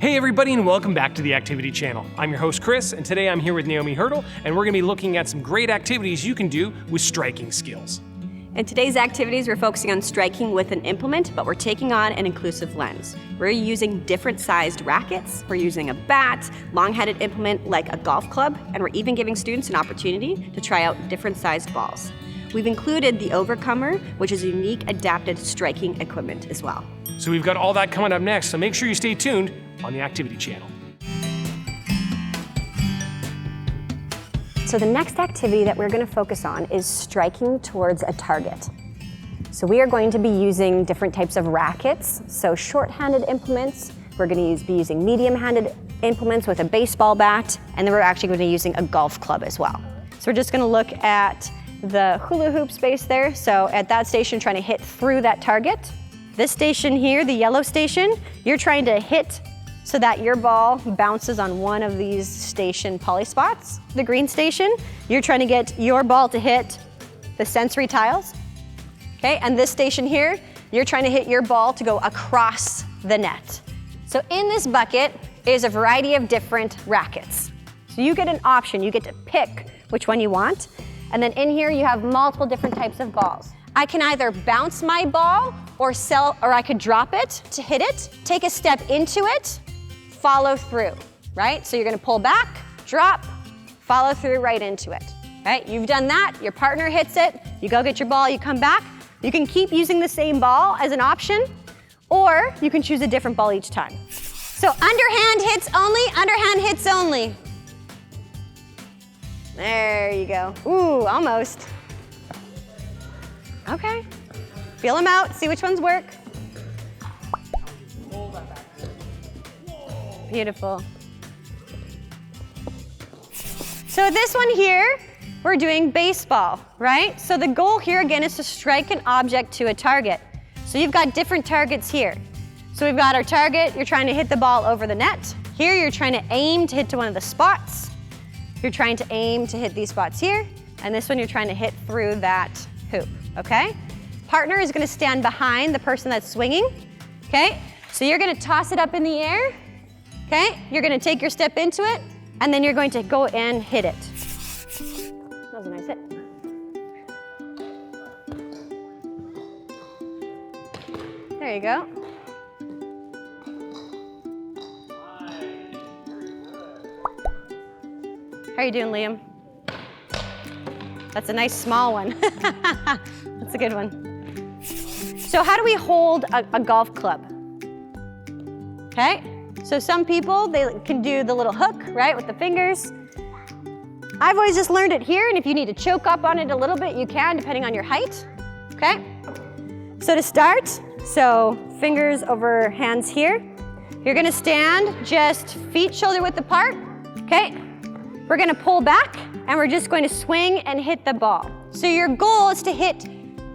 Hey everybody, and welcome back to the Activity Channel. I'm your host Chris, and today I'm here with Naomi Hurdle, and we're going to be looking at some great activities you can do with striking skills. In today's activities, we're focusing on striking with an implement, but we're taking on an inclusive lens. We're using different sized rackets, we're using a bat, long-headed implement like a golf club, and we're even giving students an opportunity to try out different sized balls. We've included the Overcomer, which is a unique adapted striking equipment as well. So we've got all that coming up next, so make sure you stay tuned on the Activity Channel. So the next activity that we're going to focus on is striking towards a target. So we are going to be using different types of rackets, so short-handed implements. We're going to be using medium-handed implements with a baseball bat, and then we're actually going to be using a golf club as well. So we're just going to look at the hula hoop space there. So at that station, trying to hit through that target. This station here, the yellow station, you're trying to hit so that your ball bounces on one of these station poly spots. The green station, you're trying to get your ball to hit the sensory tiles. Okay, and this station here, you're trying to hit your ball to go across the net. So in this bucket is a variety of different rackets. So you get an option, you get to pick which one you want. And then in here you have multiple different types of balls. I can either bounce my ball or I could drop it to hit it, take a step into it, follow through, right? So you're gonna pull back, drop, follow through right into it, right? You've done that, your partner hits it, you go get your ball, you come back. You can keep using the same ball as an option, or you can choose a different ball each time. So underhand hits only. There you go. Ooh, almost. Okay, feel them out, see which ones work. Beautiful. So this one here, we're doing baseball, right? So the goal here again is to strike an object to a target. So you've got different targets here. So we've got our target, you're trying to hit the ball over the net. Here you're trying to aim to hit to one of the spots. You're trying to aim to hit these spots here. And this one you're trying to hit through that hoop, okay? Partner is gonna stand behind the person that's swinging, okay? So you're gonna toss it up in the air. Okay, you're gonna take your step into it, and then you're going to go and hit it. That was a nice hit. There you go. How are you doing, Liam? That's a nice small one. That's a good one. So how do we hold a golf club? Okay. So some people, they can do the little hook, right, with the fingers. I've always just learned it here, and if you need to choke up on it a little bit, you can, depending on your height, okay? So to start, so fingers over hands here. You're gonna stand just feet shoulder width apart, okay? We're gonna pull back, and we're just going to swing and hit the ball. So your goal is to hit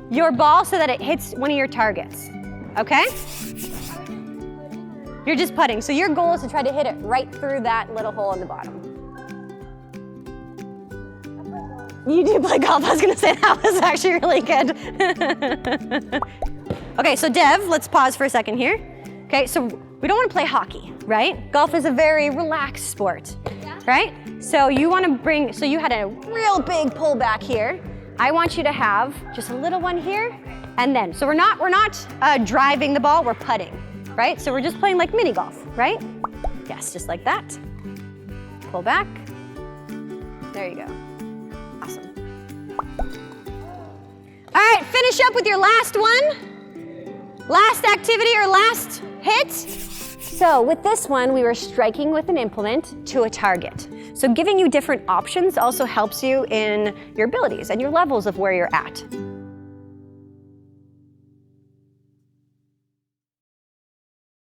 your ball so that it hits one of your targets, okay? You're just putting. So your goal is to try to hit it right through that little hole in the bottom. You do play golf. I was gonna say that was actually really good. Okay, so Dev, let's pause for a second here. Okay, so we don't wanna play hockey, right? Golf is a very relaxed sport, right? So you wanna so you had a real big pull back here. I want you to have just a little one here, and then, so we're not driving the ball, we're putting. Right? So we're just playing like mini golf, right? Yes, just like that. Pull back. There you go. Awesome. All right, finish up with your last one. Last activity or last hit. So with this one, we were striking with an implement to a target. So giving you different options also helps you in your abilities and your levels of where you're at.